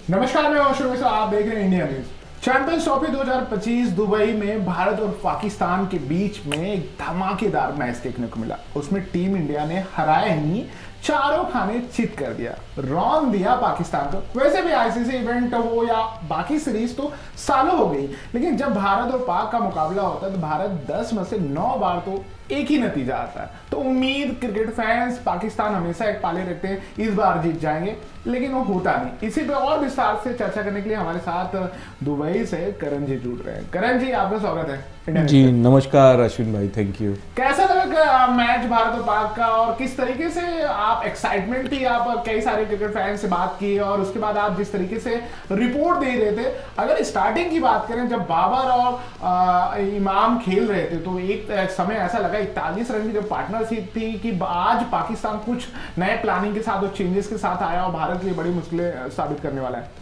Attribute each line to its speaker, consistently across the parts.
Speaker 1: नमस्कार, मैं अशोक मिश्रा, आप देख रहे हैं India news. Champions trophy 2025 Dubai में भारत और पाकिस्तान के बीच में एक धमाकेदार मैच देखने को मिला। उसमें टीम इंडिया ने हराया ही चारों खाने चित कर दिया, रौंद दिया पाकिस्तान को। वैसे भी आईसीसी इवेंट हो या बाकी सीरीज तो सालों हो गई, लेकिन जब भारत और पाक का मुकाबला होता है तो भारत 10 में से 9 बार तो एक ही नतीजा आता है। तो उम्मीद क्रिकेट फैंस पाकिस्तान हमेशा एक पाले रखते हैं, इस बार जीत जाएंगे, लेकिन वो होता नहीं। इसी पे और विस्तार से चर्चा करने के लिए हमारे साथ दुबई से करण जी जुड़ रहे हैं। करण जी, आपका स्वागत है।
Speaker 2: जी नमस्कार अश्विन भाई, थैंक यू।
Speaker 1: कैसा लगा मैच भारत और पाक का, और किस तरीके से आप एक्साइटमेंट थी? आप कई सारे क्रिकेट फैन से बात की और उसके बाद आप जिस तरीके से रिपोर्ट दे रहे थे, अगर स्टार्टिंग की बात करें, जब बाबर और इमाम खेल रहे थे तो एक समय ऐसा लगा 41 रन की जो पार्टनरशिप थी कि आज पाकिस्तान कुछ नए प्लानिंग के साथ और चेंजेस के साथ आया और भारत के लिए बड़ी मुश्किलें साबित करने वाला है।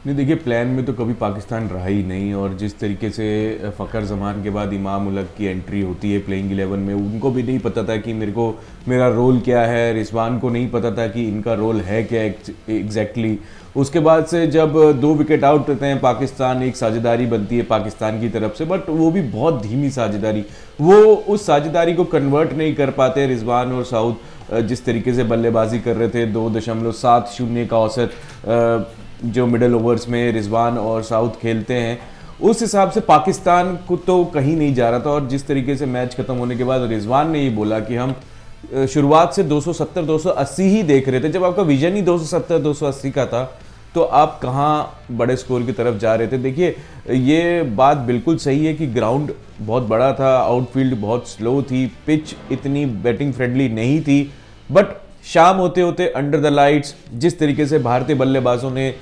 Speaker 2: नहीं, देखिए, प्लान में तो कभी पाकिस्तान रहा ही नहीं। और जिस तरीके से फ़खर जमान के बाद इमाम उलग की एंट्री होती है प्लेइंग 11 में, उनको भी नहीं पता था कि मेरा रोल क्या है। रिजवान को नहीं पता था कि इनका रोल है क्या एग्जैक्टली। उसके बाद से जब 2 विकेट आउट रहते हैं पाकिस्तान, एक साझेदारी बनती है पाकिस्तान की तरफ से, बट वो भी बहुत धीमी साझेदारी। वो उस साझेदारी को कन्वर्ट नहीं कर पाते रिजवान और साउद। जिस तरीके से बल्लेबाजी कर रहे थे, 2.70 का औसत जो मिडल ओवर्स में रिजवान और साउथ खेलते हैं, उस हिसाब से पाकिस्तान को तो कहीं नहीं जा रहा था। और जिस तरीके से मैच खत्म होने के बाद रिजवान ने ये बोला कि हम शुरुआत से 270-280 ही देख रहे थे। जब आपका विजन ही 270-280 का था तो आप कहाँ बड़े स्कोर की तरफ जा रहे थे। देखिए, ये बात बिल्कुल सही है कि ग्राउंड बहुत बड़ा था, आउटफील्ड बहुत स्लो थी, पिच इतनी बैटिंग फ्रेंडली नहीं थी, बट शाम होते होते अंडर द लाइट्स जिस तरीके से भारतीय बल्लेबाजों ने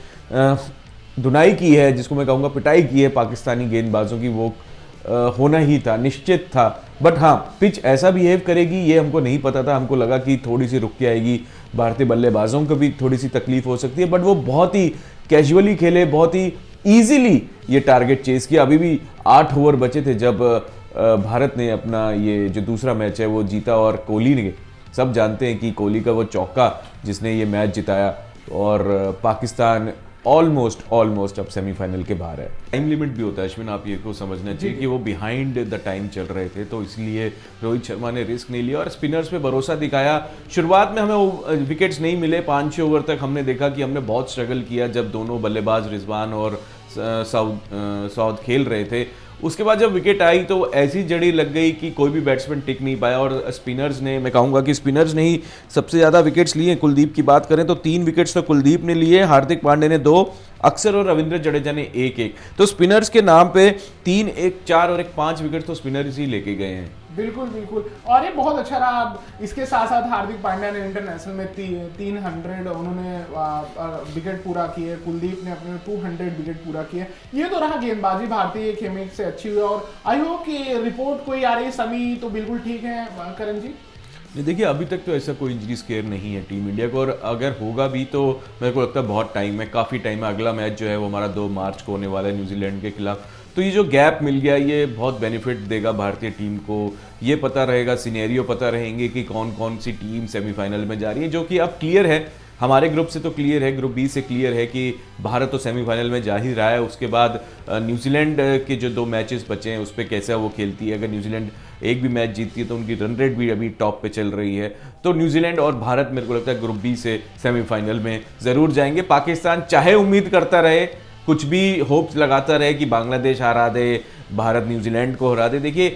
Speaker 2: धुनाई की है, जिसको मैं कहूँगा पिटाई की है पाकिस्तानी गेंदबाजों की, वो होना ही था, निश्चित था। बट हाँ, पिच ऐसा बिहेव करेगी ये हमको नहीं पता था। हमको लगा कि थोड़ी सी रुक के आएगी, भारतीय बल्लेबाजों को भी थोड़ी सी तकलीफ हो सकती है, बट वो बहुत ही कैजुअली खेले, बहुत ही ईजिली ये टारगेट चेस किया। अभी भी 8 ओवर बचे थे जब भारत ने अपना ये जो दूसरा मैच है वो जीता। और कोहली ने, सब जानते हैं कि कोहली का वो चौका जिसने ये मैच जिताया, और पाकिस्तान ऑलमोस्ट अब सेमीफाइनल के बाहर है। टाइम लिमिट भी होता है अश्विन, आप ये को समझना चाहिए कि वो बिहाइंड द टाइम चल रहे थे, तो इसलिए रोहित शर्मा ने रिस्क नहीं लिया और स्पिनर्स पे भरोसा दिखाया। शुरुआत में हमें विकेट्स नहीं मिले, 5-6 ओवर तक हमने देखा कि हमने बहुत स्ट्रगल किया जब दोनों बल्लेबाज रिजवान और साउद खेल रहे थे। उसके बाद जब विकेट आई तो ऐसी जड़ी लग गई कि कोई भी बैट्समैन टिक नहीं पाया। और स्पिनर्स ने, मैं कहूँगा कि स्पिनर्स ने ही सबसे ज़्यादा विकेट्स लिए। कुलदीप की बात करें तो 3 विकेट्स तो कुलदीप ने लिए, हार्दिक पांड्या ने 2, अक्षर और रविंद्र जडेजा ने 1-1। तो स्पिनर्स के नाम पे 3, 1, 4 और 1 5 विकेट तो स्पिनर्स ही लेके गए हैं।
Speaker 1: बिल्कुल बिल्कुल, और ये बहुत अच्छा रहा। इसके साथ साथ हार्दिक पांड्या ने इंटरनेशनल में 300 उन्होंने विकेट पूरा किए, कुलदीप ने अपने 200 विकेट पूरा किए। ये तो रहा गेंदबाजी भारतीय खेमे से अच्छी हुई। और आई होप कि रिपोर्ट कोई आ रही समी तो बिल्कुल ठीक है करण जी।
Speaker 2: नहीं, देखिए, अभी तक तो ऐसा कोई इंजरी स्केयर नहीं है टीम इंडिया को, और अगर होगा भी तो मेरे को लगता है बहुत टाइम है, काफ़ी टाइम है। अगला मैच जो है वो हमारा 2 मार्च को होने वाला है न्यूजीलैंड के खिलाफ। तो ये जो गैप मिल गया ये बहुत बेनिफिट देगा भारतीय टीम को। ये पता रहेगा, सिनेरियो पता रहेंगे कि कौन कौन सी टीम सेमीफाइनल में जा रही है, जो कि अब क्लियर है। हमारे ग्रुप से तो क्लियर है, ग्रुप बी से क्लियर है कि भारत तो सेमीफाइनल में जा ही रहा है। उसके बाद न्यूजीलैंड के जो 2 मैचेस बचे हैं उस पर कैसा वो खेलती है। अगर न्यूजीलैंड एक भी मैच जीतती है तो उनकी रन रेट भी अभी टॉप पे चल रही है। तो न्यूजीलैंड और भारत मेरे को लगता है ग्रुप बी से सेमीफाइनल में ज़रूर जाएंगे। पाकिस्तान चाहे उम्मीद करता रहे, कुछ भी होप्स लगाता रहे कि बांग्लादेश हरा दे, भारत न्यूजीलैंड को हरा दे, देखिए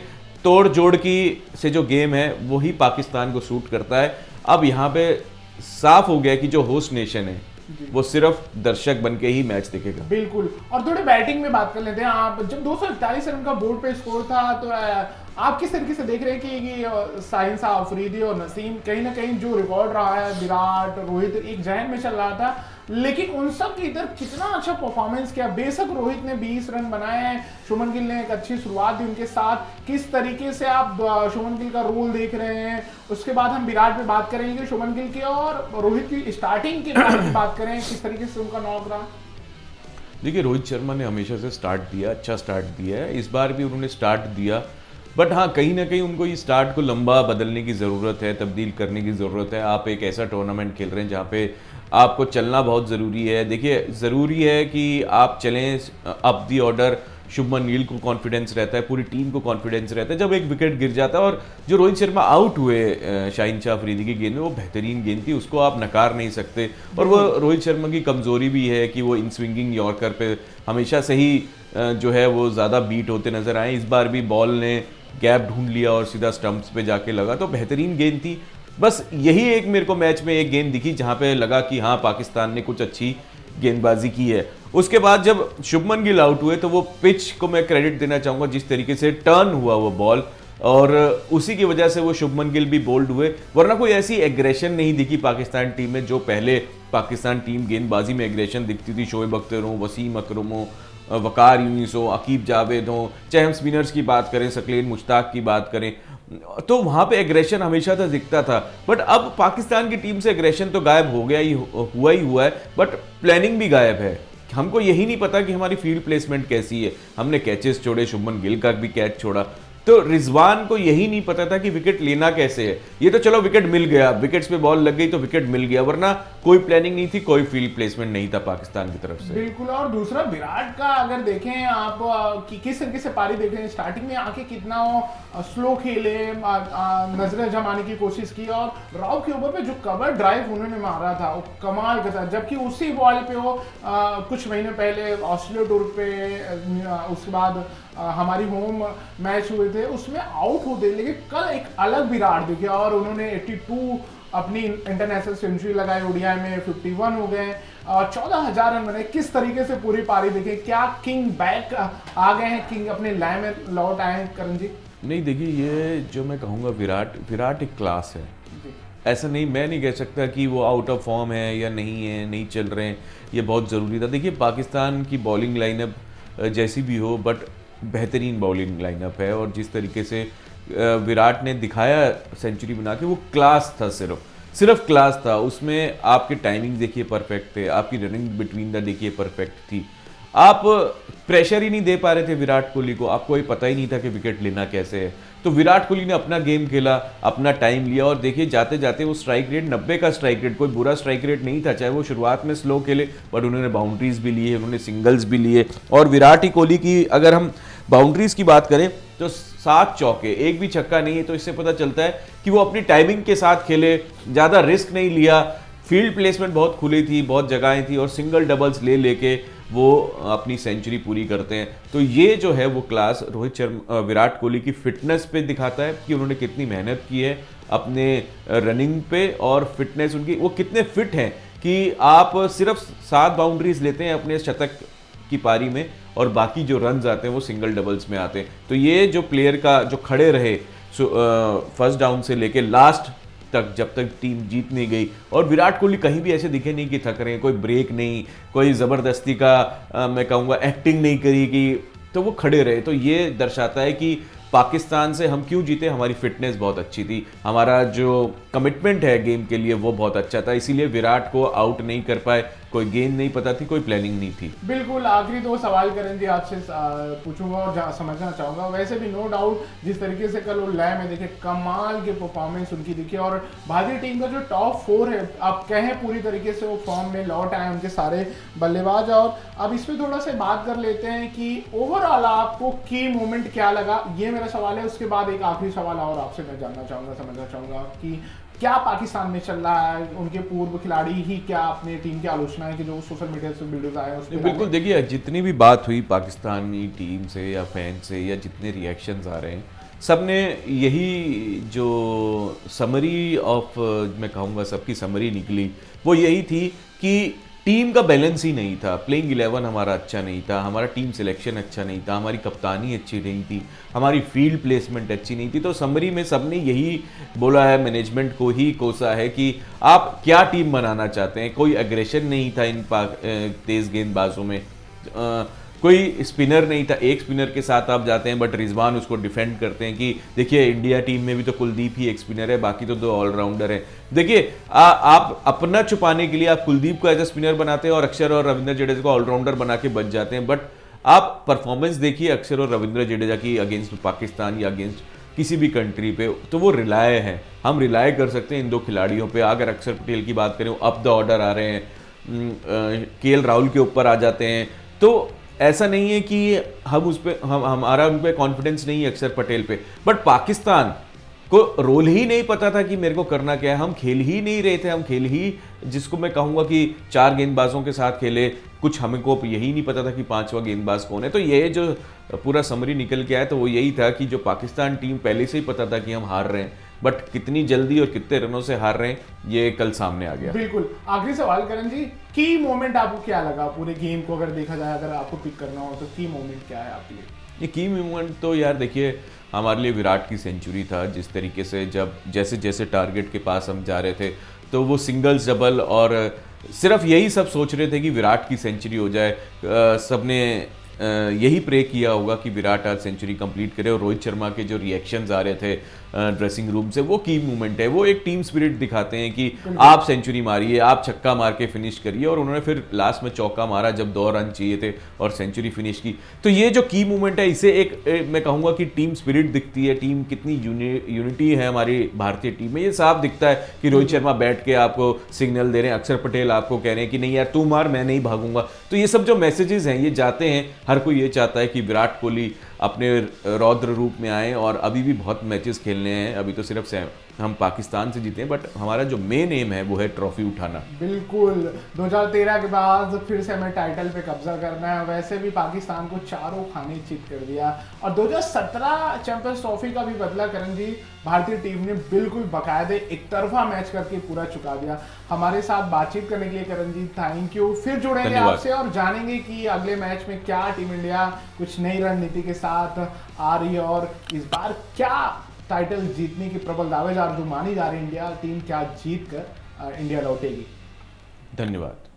Speaker 2: तोड़ जोड़ की से जो गेम है वही पाकिस्तान को सूट करता है। अब यहाँ पे साफ हो गया कि जो होस्ट नेशन है वो सिर्फ दर्शक बन के ही मैच देखेगा।
Speaker 1: बिल्कुल, और थोड़ी बैटिंग में बात कर लेते हैं। आप जब 241 रन का बोर्ड पे स्कोर था तो आप किस तरीके से देख रहे हैं कि साहिल शाह अफरीदी और नसीम कहीं ना कहीं जो रिकॉर्ड रहा है, विराट, रोहित एक जहन में चल रहा था, लेकिन उन सब की इधर कितना अच्छा परफॉर्मेंस किया। बेशक रोहित ने 20 रन बनाए हैं, शुभमन गिल ने एक अच्छी शुरुआत दी उनके साथ। किस तरीके से आप शुभमन गिल का रोल देख रहे हैं? उसके बाद हम विराट पे बात करेंगे, शुभमन गिल की और रोहित की स्टार्टिंग के बारे में बात करें, किस तरीके से उनका नॉक रहा।
Speaker 2: देखिए, रोहित शर्मा ने हमेशा से स्टार्ट दिया, अच्छा स्टार्ट दिया है। इस बार भी उन्होंने स्टार्ट दिया। बट हाँ, कहीं ना कहीं उनको ये स्टार्ट को लंबा बदलने की ज़रूरत है, तब्दील करने की ज़रूरत है। आप एक ऐसा टूर्नामेंट खेल रहे हैं जहाँ पे आपको चलना बहुत ज़रूरी है। देखिए, ज़रूरी है कि आप चलें up the order. Shubman Gill को कॉन्फिडेंस रहता है, पूरी टीम को कॉन्फिडेंस रहता है जब एक विकेट गिर जाता है। और जो रोहित शर्मा आउट हुए शाहीन शाह अफरीदी की गेंद में, वो बेहतरीन गेंद थी, उसको आप नकार नहीं सकते। और वो रोहित शर्मा की कमज़ोरी भी है कि वो इन स्विंगिंग यॉर्कर पे हमेशा से ही जो है वो ज़्यादा बीट होते नज़र आए। इस बार भी बॉल ने गैप ढूंढ लिया और सीधा स्टंप्स पे जाके लगा, तो बेहतरीन गेंद थी। बस यही एक मेरे को मैच में एक गेंद दिखी जहाँ पे लगा कि हाँ, पाकिस्तान ने कुछ अच्छी गेंदबाजी की है। उसके बाद जब शुभमन गिल आउट हुए तो वो पिच को मैं क्रेडिट देना चाहूँगा, जिस तरीके से टर्न हुआ वो बॉल, और उसी की वजह से वो शुभमन गिल भी बोल्ड हुए। वरना कोई ऐसी एग्रेशन नहीं दिखी पाकिस्तान टीम में जो पहले पाकिस्तान टीम गेंदबाजी में एग्रेशन दिखती थी। शोएब अख्तर हो, वसीम अकरम हो, वकार यूनिस हो, अकीब जावेद हो, चाहे हम स्पिनर्स की बात करें, सकलेन मुश्ताक की बात करें, तो वहां पे एग्रेशन हमेशा तो दिखता था। बट अब पाकिस्तान की टीम से एग्रेशन तो गायब हो गया ही हुआ है, बट प्लानिंग भी गायब है। हमको यही नहीं पता कि हमारी फील्ड प्लेसमेंट कैसी है। हमने कैचेस छोड़े, शुभमन गिल का भी कैच छोड़ा, तो रिजवान को यही नहीं पता था कि विकेट लेना कैसे है। ये तो चलो विकेट मिल गया, विकेट्स पे बॉल लग गई तो विकेट मिल गया, वरना कोई प्लानिंग नहीं थी, कोई फील्ड प्लेसमेंट नहीं था पाकिस्तान की तरफ से।
Speaker 1: बिल्कुल। और दूसरा विराट का अगर देखें आप कि किस तरीके से पारी देखें, स्टार्टिंग में आके कितना स्लो खेले, नजरें जमाने की कोशिश की, और राव के ऊपर पे जो कवर ड्राइव उन्होंने मारा था वो कमाल का था। जबकि उसी बॉल पे वो कुछ महीने पहले ऑस्ट्रेलिया टूर पे, उसके बाद हमारी होम मैच हुए थे, उसमें आउट होते, लेकिन कल एक अलग विराट दिखे और उन्होंने 82 अपनी इंटरनेशनल सेंचुरी लगाई, ओडीआई में 51 हो गए और 14,000 रन बने। किस तरीके से पूरी पारी देखे, क्या किंग बैक आ गए हैं, किंग अपने लय में लौट आए हैं करण जी?
Speaker 2: नहीं, देखिए, ये जो मैं कहूँगा, विराट एक क्लास है। ऐसा नहीं, मैं नहीं कह सकता कि वो आउट ऑफ फॉर्म है या नहीं है, नहीं चल रहे हैं, ये बहुत ज़रूरी था। देखिए, पाकिस्तान की बॉलिंग लाइनअप जैसी भी हो, बट बेहतरीन बॉलिंग लाइनअप है। और जिस तरीके से विराट ने दिखाया सेंचुरी बना के, वो क्लास था, सिर्फ क्लास था उसमें। आपके टाइमिंग देखिए परफेक्ट थे, आपकी रनिंग बिटवीन द देखिए परफेक्ट थी। आप प्रेशर ही नहीं दे पा रहे थे विराट कोहली को, आपको ये पता ही नहीं था कि विकेट लेना कैसे है। तो विराट कोहली ने अपना गेम खेला, अपना टाइम लिया, और देखिए जाते जाते वो स्ट्राइक रेट 90 का स्ट्राइक रेट, कोई बुरा स्ट्राइक रेट नहीं था। चाहे वो शुरुआत में स्लो खेले, बट उन्होंने बाउंड्रीज भी लिए, उन्होंने सिंगल्स भी लिए। और विराट ही कोहली की अगर हम बाउंड्रीज की बात करें तो 7 चौके, एक भी छक्का नहीं है। तो इससे पता चलता है कि वो अपनी टाइमिंग के साथ खेले, ज़्यादा रिस्क नहीं लिया, फील्ड प्लेसमेंट बहुत खुली थी, बहुत जगहें थी, और सिंगल डबल्स ले लेके वो अपनी सेंचुरी पूरी करते हैं। तो ये जो है वो क्लास विराट कोहली की फिटनेस पे दिखाता है कि उन्होंने कितनी मेहनत की है अपने रनिंग पे, और फिटनेस उनकी, वो कितने फिट हैं कि आप सिर्फ 7 बाउंड्रीज लेते हैं अपने शतक की पारी में, और बाकी जो रन्स आते हैं वो सिंगल डबल्स में आते हैं। तो ये जो प्लेयर का जो खड़े रहे फर्स्ट डाउन से लेके लास्ट तक, जब तक टीम जीत नहीं गई, और विराट कोहली कहीं भी ऐसे दिखे नहीं कि थक रहे हैं, कोई ब्रेक नहीं, कोई ज़बरदस्ती का मैं कहूँगा एक्टिंग नहीं करी कि, तो वो खड़े रहे। तो ये दर्शाता है कि पाकिस्तान से हम क्यों जीते, हमारी फिटनेस बहुत अच्छी थी, हमारा जो कमिटमेंट है गेम के लिए वो बहुत अच्छा था, इसीलिए विराट को आउट नहीं कर पाए। कोई गेंद नहीं पता थी, कोई प्लानिंग नहीं थी।
Speaker 1: बिल्कुल। आखिरी 2 सवाल करण जी आपसे पूछूंगा और समझना चाहूंगा। वैसे भी नो डाउट जिस तरीके से कल वो लय में देखे, कमाल के परफॉर्मेंस उनकी दिखी, और भारतीय टीम का जो टॉप 4 है, आप कहें पूरी तरीके से वो फॉर्म में लौट आए उनके सारे बल्लेबाज। और अब इस पर थोड़ा सा बात कर लेते हैं कि ओवरऑल आपको की मोमेंट क्या लगा, ये मेरा सवाल है। उसके बाद एक आखिरी सवाल और आपसे मैं जानना चाहूंगा, समझना चाहूंगा कि क्या पाकिस्तान में चल रहा है, उनके पूर्व खिलाड़ी ही क्या अपने टीम की आलोचना है कि जो सोशल मीडिया से वीडियोस आए हैं।
Speaker 2: बिल्कुल, देखिए, जितनी भी बात हुई पाकिस्तानी टीम से या फैन से, या जितने रिएक्शंस आ रहे हैं, सब ने यही जो समरी ऑफ, मैं कहूँगा सबकी समरी निकली, वो यही थी कि टीम का बैलेंस ही नहीं था, प्लेइंग 11 हमारा अच्छा नहीं था, हमारा टीम सिलेक्शन अच्छा नहीं था, हमारी कप्तानी अच्छी नहीं थी, हमारी फील्ड प्लेसमेंट अच्छी नहीं थी। तो समरी में सबने यही बोला है, मैनेजमेंट को ही कोसा है कि आप क्या टीम बनाना चाहते हैं। कोई एग्रेशन नहीं था इन तेज़ गेंदबाजों में, कोई स्पिनर नहीं था। एक स्पिनर के साथ आप जाते हैं, बट रिजवान उसको डिफेंड करते हैं कि देखिए इंडिया टीम में भी तो कुलदीप ही एक स्पिनर है, बाकी तो 2 ऑलराउंडर हैं। देखिए, आप अपना छुपाने के लिए आप कुलदीप को एज ए स्पिनर बनाते हैं और अक्षर और रविंद्र जडेजा को ऑलराउंडर बना के बच जाते हैं, बट आप परफॉर्मेंस देखिए अक्षर और रविंद्र जडेजा की अगेंस्ट पाकिस्तान या अगेंस्ट किसी भी कंट्री पे, तो वो रिलाय है, हम रिलाय कर सकते हैं इन दो खिलाड़ियों पे। अगर अक्षर पटेल की बात करें, अप द ऑर्डर आ रहे हैं, केएल राहुल के ऊपर आ जाते हैं, तो ऐसा नहीं है कि हम उस पे हमारा उन पे कॉन्फिडेंस नहीं है अक्षर पटेल पे, बट पाकिस्तान को रोल ही नहीं पता था कि मेरे को करना क्या है, हम खेल ही नहीं रहे थे, हम खेल ही जिसको मैं कहूंगा कि 4 गेंदबाजों के साथ खेले, कुछ हमको यही नहीं पता था कि 5वां गेंदबाज कौन है। तो ये जो पूरा समरी निकल के आया तो वो यही था कि जो पाकिस्तान टीम पहले से ही पता था कि हम हार रहे हैं, बट कितनी जल्दी और कितने रनों से हार रहे हैं ये कल सामने आ गया।
Speaker 1: बिल्कुल। आखिरी सवाल करण जी, की मोमेंट आपको क्या लगा पूरे गेम को अगर देखा जाए, अगर आपको पिक करना हो तो की मोमेंट क्या है आपके लिए?
Speaker 2: ये की मोमेंट तो यार देखिए हमारे लिए विराट की सेंचुरी था। जिस तरीके से जब जैसे जैसे टारगेट के पास हम जा रहे थे तो वो सिंगल्स डबल और सिर्फ यही सब सोच रहे थे कि विराट की सेंचुरी हो जाए। सबने यही प्रे किया होगा कि विराट आज सेंचुरी कंप्लीट करे, और रोहित शर्मा के जो रिएक्शंस आ रहे थे ड्रेसिंग रूम से, वो की मूवमेंट है, वो एक टीम स्पिरिट दिखाते हैं कि आप सेंचुरी मारिए, आप छक्का मार के फिनिश करिए, और उन्होंने फिर लास्ट में चौका मारा जब 2 रन चाहिए थे और सेंचुरी फिनिश की। तो ये जो की मूवमेंट है, इसे एक मैं कहूँगा कि टीम स्पिरिट दिखती है, टीम कितनी यूनिटी है हमारी भारतीय टीम में, ये साफ दिखता है कि रोहित शर्मा बैठ के आपको सिग्नल दे रहे हैं, अक्षर पटेल आपको कह रहे हैं कि नहीं यार तू मार, मैं नहीं भागूंगा। तो ये सब जो मैसेजेस हैं ये जाते हैं, हर कोई ये चाहता है कि विराट कोहली अपने रौद्र रूप में आए, और अभी भी बहुत मैचेस खेलने हैं, अभी तो सिर्फ हम पाकिस्तान से जीते हैं, बट हमारा जो मेन एम है वो है ट्रॉफी उठाना।
Speaker 1: बिल्कुल, 2013 के बाद फिर से हमें टाइटल पे कब्जा करना है। वैसे भी पाकिस्तान को चारों खाने चित कर दिया, और 2017 चैंपियंस ट्रॉफी का भी बदला करण जी भारतीय टीम ने बिल्कुल बाकायदे एक तरफा मैच करके पूरा चुका दिया। हमारे साथ बातचीत करने के लिए करण जी थैंक यू। फिर जुड़ेंगे आपसे और जानेंगे कि अगले मैच में क्या टीम इंडिया कुछ नई रणनीति के साथ आ रही है, और इस बार क्या टाइटल जीतने की प्रबल दावेदार जो मानी जा रही है इंडिया टीम, क्या जीत कर इंडिया लौटेगी।
Speaker 2: धन्यवाद।